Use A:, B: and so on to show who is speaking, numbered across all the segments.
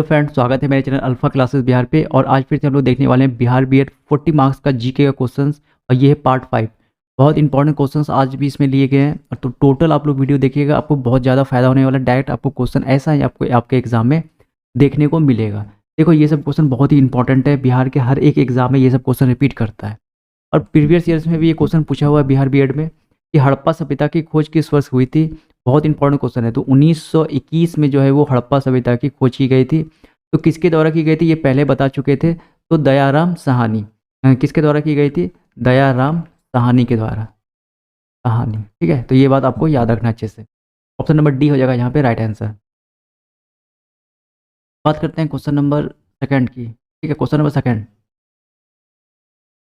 A: Hello friends, स्वागत है मेरे चैनल अल्फा क्लासेस बिहार पे। और आज फिर से हम लोग देखने वाले हैं बिहार बीएड 40 मार्क्स का जीके का क्वेश्चंस। और ये है पार्ट 5। बहुत इंपॉर्टेंट क्वेश्चंस आज भी इसमें लिए गए हैं, तो टोटल आप लोग वीडियो देखिएगा, आपको बहुत ज़्यादा फायदा होने वाला है। डायरेक्ट आपको क्वेश्चन ऐसा ही आपको आपके एग्जाम में देखने को मिलेगा। देखो, ये सब क्वेश्चन बहुत ही इंपॉर्टेंट है, बिहार के हर एक एग्जाम में ये सब क्वेश्चन रिपीट करता है। और प्रीवियस ईयर्स में भी ये क्वेश्चन पूछा हुआ है बिहार बीएड में कि हड़प्पा सभ्यता की खोज किस वर्ष हुई थी। बहुत इंपॉर्टेंट क्वेश्चन है। तो 1921 में जो है वो हड़प्पा सभ्यता की खोज की गई थी। तो किसके द्वारा की गई थी ये पहले बता चुके थे। तो दयाराम साहनी। किसके द्वारा की गई थी? दयाराम साहनी के द्वारा। साहनी, ठीक है। तो ये बात आपको याद रखना अच्छे से। ऑप्शन नंबर डी हो जाएगा यहाँ पे राइट आंसर। बात करते हैं क्वेश्चन नंबर सेकंड की। ठीक है, क्वेश्चन नंबर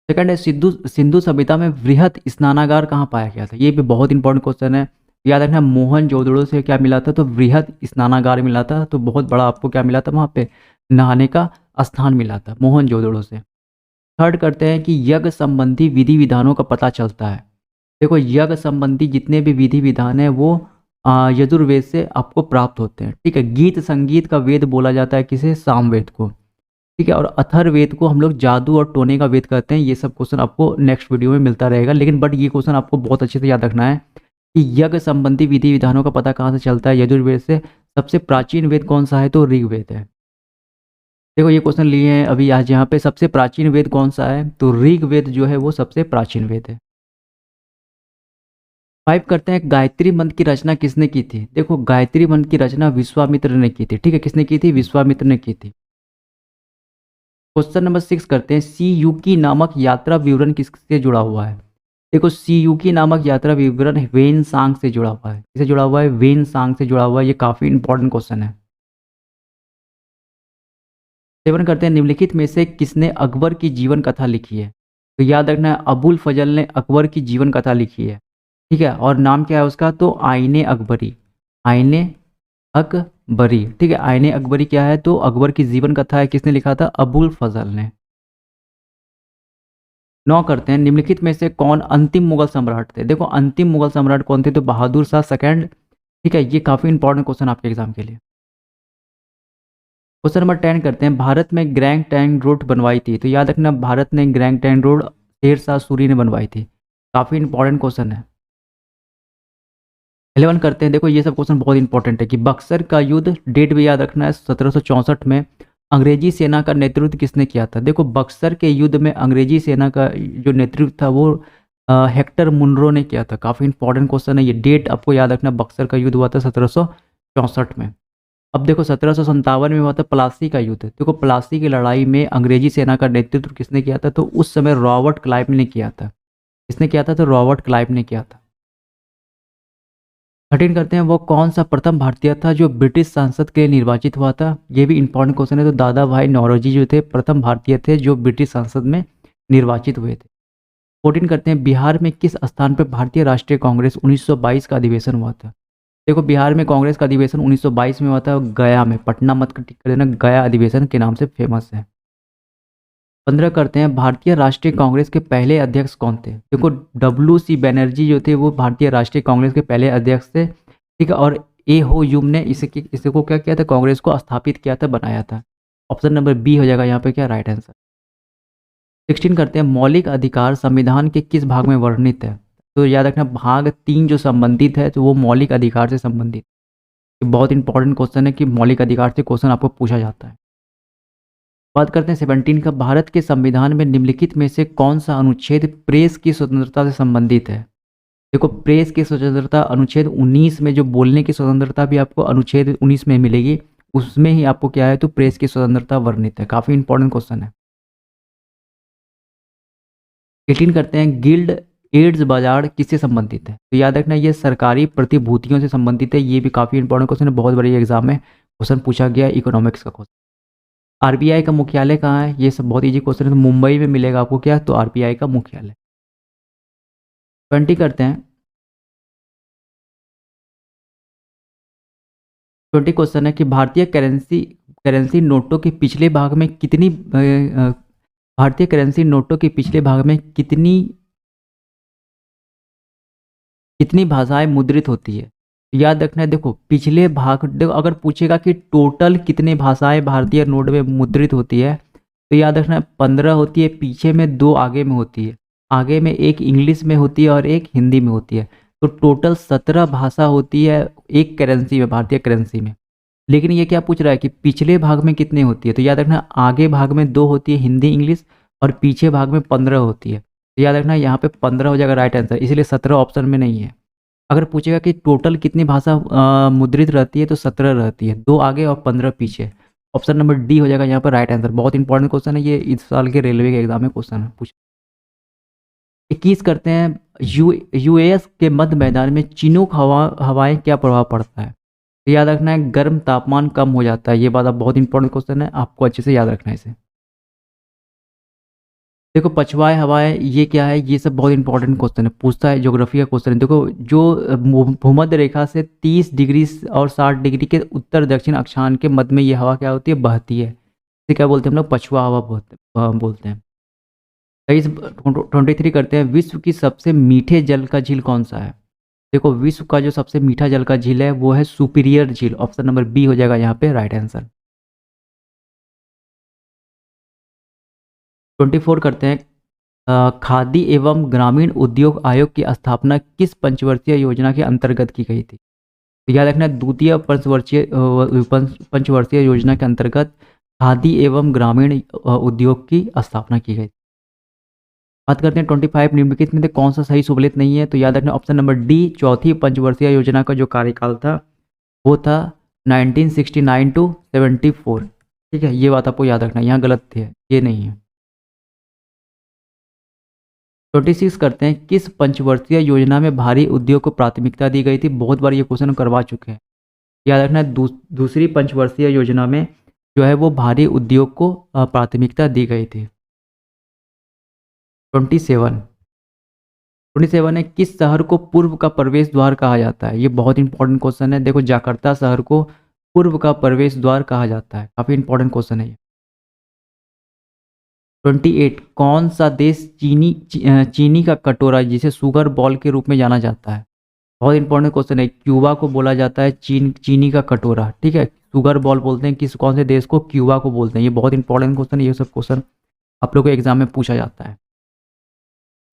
A: सेकंड है सिंधु सिंधु सभ्यता में वृहद स्नानागार कहाँ पाया गया था। ये भी बहुत इंपॉर्टेंट क्वेश्चन है। याद रखना, मोहनजोदड़ो से क्या मिला था? तो वृहद स्नानागार मिला था। तो बहुत बड़ा आपको क्या मिला था वहाँ पे? नहाने का स्थान मिला था मोहनजोदड़ो से। थर्ड करते हैं कि यज्ञ संबंधी विधि विधानों का पता चलता है। देखो, यज्ञ संबंधी जितने भी विधि विधान है वो यजुर्वेद से आपको प्राप्त होते हैं। ठीक है। गीत संगीत का वेद बोला जाता है किसे? सामवेद को। ठीक है। और अथर्ववेद को हम लोग जादू और टोने का वेद कहते हैं। ये सब क्वेश्चन आपको नेक्स्ट वीडियो में मिलता रहेगा, लेकिन बट ये क्वेश्चन आपको बहुत अच्छे से याद रखना है कि यज्ञ संबंधी विधि विधानों का पता कहाँ से चलता है? यजुर्वेद से। सबसे प्राचीन वेद कौन सा है? तो ऋग्वेद है। देखो, ये क्वेश्चन लिए हैं अभी आज यहाँ पे। सबसे प्राचीन वेद कौन सा है? तो ऋग्वेद जो है वो सबसे प्राचीन वेद है। 5 करते हैं, गायत्री मंत्र की रचना किसने की थी? देखो, गायत्री मंत्र की रचना विश्वामित्र ने की थी। ठीक है, किसने की थी? विश्वामित्र ने की थी। क्वेश्चन नंबर 6 करते हैं, सी युकी नामक यात्रा विवरण किससे जुड़ा हुआ है? देखो, सी युकी नामक यात्रा विवरण वेन सांग से जुड़ा हुआ है। किससे जुड़ा हुआ है? वेन सांग से जुड़ा हुआ है। ये काफी इंपॉर्टेंट क्वेश्चन है। 7 करते हैं, निम्नलिखित में से किसने अकबर की जीवन कथा लिखी है? तो याद रखना है, अबुल फजल ने अकबर की जीवन कथा लिखी है। ठीक है। और नाम क्या है उसका? तो आईने अकबरी। आईने अकबरी। ठीक है। आईने अकबरी क्या है? तो अकबर की जीवन कथा है। किसने लिखा था? अबुल फजल ने। 9 करते हैं, निम्नलिखित में से कौन अंतिम मुगल सम्राट थे? देखो, अंतिम मुगल सम्राट कौन थे? तो बहादुर शाह सेकंड। ठीक है। ये काफी इंपॉर्टेंट क्वेश्चन आपके एग्जाम के लिए। क्वेश्चन नंबर 10 करते हैं, भारत में ग्रैंड टैंक रोड बनवाई थी। तो याद रखना, भारत ने grand tank road Sher Shah Suri ने बनवाई थी। काफी इंपॉर्टेंट क्वेश्चन है। 11 करते हैं, देखो ये सब क्वेश्चन बहुत इंपॉर्टेंट है कि बक्सर का युद्ध, डेट भी याद रखना है, 1764 में अंग्रेजी सेना का नेतृत्व किसने किया था? देखो, बक्सर के युद्ध में अंग्रेजी सेना का जो नेतृत्व था वो हेक्टर मुनरो ने किया था। काफ़ी इंपॉर्टेंट क्वेश्चन है ये। डेट आपको याद रखना, बक्सर का युद्ध हुआ था 1764 में। अब देखो, 1757 में हुआ था प्लासी का युद्ध। देखो, प्लासी की लड़ाई में अंग्रेजी सेना का नेतृत्व किसने किया था? तो उस समय रॉबर्ट क्लाइव ने किया था। किसने किया था? तो रॉबर्ट क्लाइव ने किया था। 13 करते हैं, वो कौन सा प्रथम भारतीय था जो ब्रिटिश संसद के लिए निर्वाचित हुआ था? ये भी इंपॉर्टेंट क्वेश्चन है। तो दादा भाई नौरोजी जो थे प्रथम भारतीय थे जो ब्रिटिश संसद में निर्वाचित हुए थे। 14 करते हैं, बिहार में किस स्थान पर भारतीय राष्ट्रीय कांग्रेस 1922 का अधिवेशन हुआ था? देखो, बिहार में कांग्रेस का अधिवेशन 1922 में हुआ था गया में। पटना मत टिक कर देना, गया अधिवेशन के नाम से फेमस है। 15 करते हैं, भारतीय राष्ट्रीय कांग्रेस के पहले अध्यक्ष कौन थे? देखो, WC बनर्जी जो थे वो भारतीय राष्ट्रीय कांग्रेस के पहले अध्यक्ष थे। ठीक है। और ए हो यूम ने इसको क्या किया था? कांग्रेस को स्थापित किया था, बनाया था। ऑप्शन नंबर बी हो जाएगा यहाँ पे क्या राइट आंसर। 16 करते हैं, मौलिक अधिकार संविधान के किस भाग में वर्णित है? तो याद रखना, भाग 3 जो संबंधित है तो वो मौलिक अधिकार से संबंधित। ये बहुत इंपॉर्टेंट क्वेश्चन है कि मौलिक अधिकार से क्वेश्चन आपको पूछा जाता है। बात करते हैं 17 का, भारत के संविधान में निम्नलिखित में से कौन सा अनुच्छेद प्रेस की स्वतंत्रता से संबंधित है? देखो, प्रेस की स्वतंत्रता अनुच्छेद 19 में, जो बोलने की स्वतंत्रता भी आपको अनुच्छेद 19 में मिलेगी, उसमें ही आपको क्या है? तो प्रेस की स्वतंत्रता वर्णित है। काफी इंपॉर्टेंट क्वेश्चन है। 18 करते हैं, गिल्ड एड्स बाजार किससे संबंधित है? तो याद रखना, ये सरकारी प्रतिभूतियों से संबंधित है। ये भी काफी इंपॉर्टेंट क्वेश्चन है, बहुत बड़े एग्जाम में क्वेश्चन पूछा गया इकोनॉमिक्स का क्वेश्चन। आरबीआई का मुख्यालय कहाँ है? ये सब बहुत इजी क्वेश्चन है। तो मुंबई में मिलेगा आपको क्या? तो आरबीआई का मुख्यालय। 20 करते हैं, 20 क्वेश्चन है कि भारतीय करेंसी करेंसी नोटों के पिछले भाग में कितनी भारतीय करेंसी नोटों के पिछले भाग में कितनी कितनी भाषाएं मुद्रित होती है? याद रखना है, देखो पिछले भाग, देखो अगर पूछेगा कि टोटल कितने भाषाएं भारतीय नोट में मुद्रित होती है, तो याद रखना है 15 होती है, पीछे में 2 आगे में होती है। आगे में एक इंग्लिश में होती है और एक हिंदी में होती है। तो टोटल 17 भाषा होती है एक करेंसी में, भारतीय करेंसी में। लेकिन ये क्या पूछ रहा है कि पिछले भाग में कितने होती है, तो याद रखना आगे भाग में 2 होती है हिंदी इंग्लिश, और पीछे भाग में 15 होती है। तो याद रखना यहाँ पे 15 हो जाएगा राइट आंसर, इसलिए 17 ऑप्शन में नहीं है। अगर पूछेगा कि टोटल कितनी भाषा मुद्रित रहती है, तो 17 रहती है, 2 आगे और 15 पीछे। ऑप्शन नंबर डी हो जाएगा यहाँ पर राइट आंसर। बहुत इंपॉर्टेंट क्वेश्चन है ये, इस साल के रेलवे के एग्जाम में क्वेश्चन है पूछ। 21 करते हैं, यूएस के मध्य मैदान में चिनूक हवाएं क्या प्रभाव पड़ता है। तो याद रखना है गर्म तापमान कम हो जाता है, ये बात अब बहुत इंपॉर्टेंट क्वेश्चन है, आपको अच्छे से याद रखना है इसे। देखो पछवाए हवाएं ये क्या है, ये सब बहुत इंपॉर्टेंट क्वेश्चन है, पूछता है, ज्योग्राफी का क्वेश्चन है। देखो जो भूमध्य रेखा से 30 डिग्री और 60 डिग्री के उत्तर दक्षिण अक्षांश के मध्य में ये हवा क्या होती है, बहती है। इसे क्या बोलते हैं हम लोग, पछुआ हवा बोलते हैं। 23 करते हैं, विश्व की सबसे मीठे जल का झील कौन सा है। देखो विश्व का जो सबसे मीठा जल का झील है वो है सुपीरियर झील, ऑप्शन नंबर बी हो जाएगा यहाँ पे राइट आंसर। 24 करते हैं, खादी एवं ग्रामीण उद्योग आयोग की स्थापना किस पंचवर्षीय योजना के अंतर्गत की गई थी। तो याद रखना द्वितीय पंचवर्षीय योजना के अंतर्गत खादी एवं ग्रामीण उद्योग की स्थापना की गई। बात करते हैं 25, निम्नलिखित में से कौन सा सही सुमेलित नहीं है। तो याद रखना ऑप्शन नंबर डी, चौथी पंचवर्षीय योजना का जो कार्यकाल था वो था 1969 टू 74। ठीक है, ये बात आपको याद रखना, यहाँ गलत थे, ये नहीं है। 26 करते हैं, किस पंचवर्षीय योजना में भारी उद्योग को प्राथमिकता दी गई थी। बहुत बार ये क्वेश्चन करवा चुके हैं। याद रखना है दूसरी पंचवर्षीय योजना में जो है वो भारी उद्योग को प्राथमिकता दी गई थी। 27 है, किस शहर को पूर्व का प्रवेश द्वार कहा जाता है। ये बहुत इंपॉर्टेंट क्वेश्चन है। देखो जकार्ता शहर को पूर्व का प्रवेश द्वार कहा जाता है, काफी इंपॉर्टेंट क्वेश्चन है ये। 28, कौन सा देश चीनी का कटोरा जिसे शुगर बॉल के रूप में जाना जाता है। बहुत इंपॉर्टेंट क्वेश्चन है। क्यूबा को बोला जाता है चीनी का कटोरा, ठीक है। शुगर बॉल बोलते हैं किस, कौन से देश को, क्यूबा को बोलते हैं। ये बहुत इंपॉर्टेंट क्वेश्चन है, ये सब क्वेश्चन आप लोग को एग्जाम में पूछा जाता है।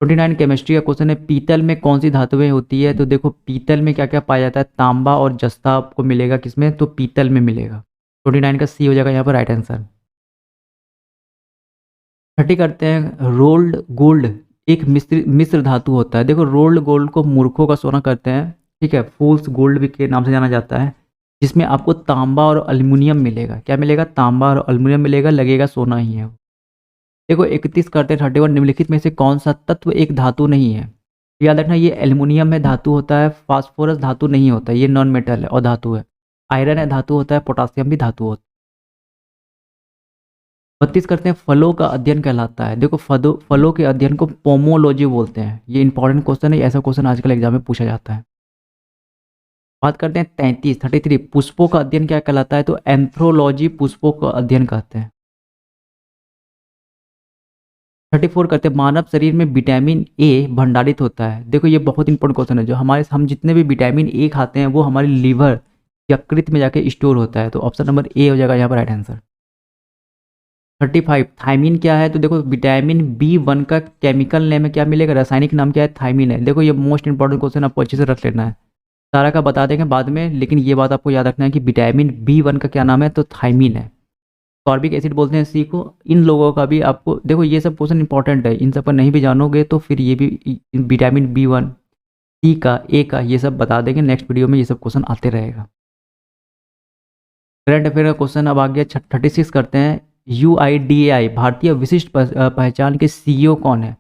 A: 29 केमिस्ट्री का क्वेश्चन है, पीतल में कौन सी धातुएं होती है। तो देखो पीतल में क्या क्या पाया जाता है, तांबा और जस्ता आपको मिलेगा किसमें, तो पीतल में मिलेगा। 29 का सी हो जाएगा यहाँ पर राइट आंसर। 30 करते हैं, रोल्ड गोल्ड एक मिश्र धातु होता है। देखो रोल्ड गोल्ड को मूर्खों का सोना कहते हैं, ठीक है, फूल्स गोल्ड भी के नाम से जाना जाता है, जिसमें आपको तांबा और एल्युमिनियम मिलेगा। क्या मिलेगा, तांबा और एल्युमिनियम मिलेगा, लगेगा सोना ही है। देखो 31 करते हैं, 31, निम्नलिखित में से कौन सा तत्व एक धातु नहीं है। याद रखना ये एल्युमिनियम में धातु होता है, फास्फोरस धातु नहीं होता है, ये नॉन मेटल है और धातु है। आयरन है धातु होता है, पोटासियम भी धातु होता है। 32 करते हैं, फलों का अध्ययन कहलाता है। देखो फलों के अध्ययन को पोमोलॉजी बोलते हैं। ये इंपॉर्टेंट क्वेश्चन है, ऐसा क्वेश्चन आजकल एग्जाम में पूछा जाता है। बात करते हैं 33, पुष्पों का अध्ययन क्या कहलाता है। तो एंथ्रोलॉजी पुष्पों का अध्ययन कहते हैं। 34 करते हैं, मानव शरीर में विटामिन ए भंडारित होता है। देखो ये बहुत इंपॉर्टेंट क्वेश्चन है, जो हम जितने भी विटामिन ए खाते हैं वो हमारे लिवर यकृत में जाके स्टोर होता है। तो ऑप्शन नंबर ए हो जाएगा यहाँ पर राइट आंसर। 35, थायमीन क्या है। तो देखो विटामिन B1 का केमिकल नेम है, क्या मिलेगा, रासायनिक नाम क्या है, थायमीन है। देखो ये मोस्ट इंपॉर्टेंट क्वेश्चन, आपको अच्छे से रख लेना है। सारा का बता देंगे बाद में, लेकिन ये बात आपको याद रखना है कि विटामिन B1 का क्या नाम है, तो थायमीन है। कॉर्बिक एसिड बोलते हैं सी को। इन लोगों का भी आपको, देखो ये सब क्वेश्चन इंपॉर्टेंट है, इन सब पर नहीं भी जानोगे तो फिर ये भी विटामिन B1, सी का, ए का, ये सब बता देंगे। नेक्स्ट वीडियो में ये सब क्वेश्चन आते रहेगा। करंट अफेयर का क्वेश्चन अब आ गया। 36 करते हैं, UIDAI भारतीय विशिष्ट पहचान के CEO कौन है।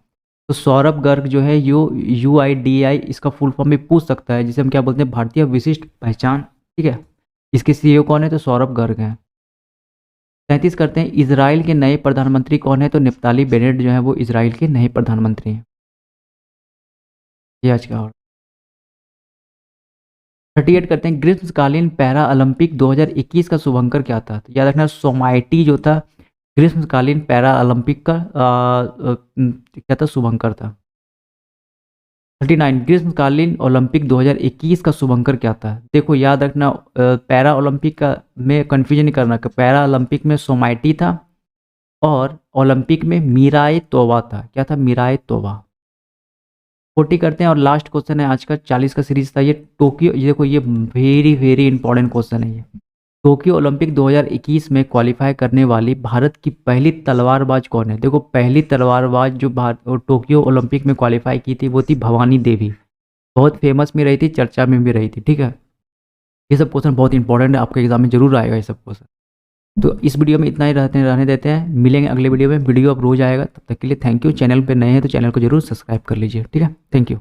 A: तो सौरभ गर्ग जो है UIDAI इसका फुल फॉर्म भी पूछ सकता है, जिसे हम क्या बोलते हैं, भारतीय विशिष्ट पहचान, ठीक है। इसके CEO कौन है, तो सौरभ गर्ग हैं। 37 करते हैं, इजराइल के नए प्रधानमंत्री कौन है। तो निफ्ताली बेनेट जो है वो इजराइल के नए प्रधानमंत्री हैं। ये आज का। और 38 करते हैं, ग्रीष्मकालीन पैरा ओलंपिक 2021 का शुभंकर क्या था। तो याद रखना सोमाइटी जो था ग्रीष्मकालीन पैरा ओलंपिक का क्या था, शुभंकर था। 39 ग्रीष्मकालीन ओलंपिक 2021 का शुभंकर क्या था? देखो याद रखना, पैरा ओलंपिक का में कन्फ्यूजन नहीं करना कि पैरा ओलंपिक में सोमाइटी था और ओलंपिक में मीराए तोबा था। क्या था? मीराए तोबा। 40 करते हैं और लास्ट क्वेश्चन है आज का, 40 का सीरीज था ये। टोक्यो, ये देखो ये वेरी वेरी इंपॉर्टेंट क्वेश्चन है ये। टोक्यो ओलंपिक 2021 में क्वालिफाई करने वाली भारत की पहली तलवारबाज कौन है? देखो पहली तलवारबाज जो भारत टोक्यो ओलंपिक में क्वालिफाई की थी वो थी भवानी देवी। बहुत फेमस में रही थी, चर्चा में भी रही थी। ठीक है, ये सब क्वेश्चन बहुत इंपॉर्टेंट है, आपके एग्जाम में जरूर आएगा ये सब क्वेश्चन। तो इस वीडियो में इतना ही रहने देते हैं, मिलेंगे अगले वीडियो में। वीडियो अब रोज आएगा, तब तक के लिए थैंक यू। चैनल पे नए हैं तो चैनल को जरूर सब्सक्राइब कर लीजिए। ठीक है, थैंक यू।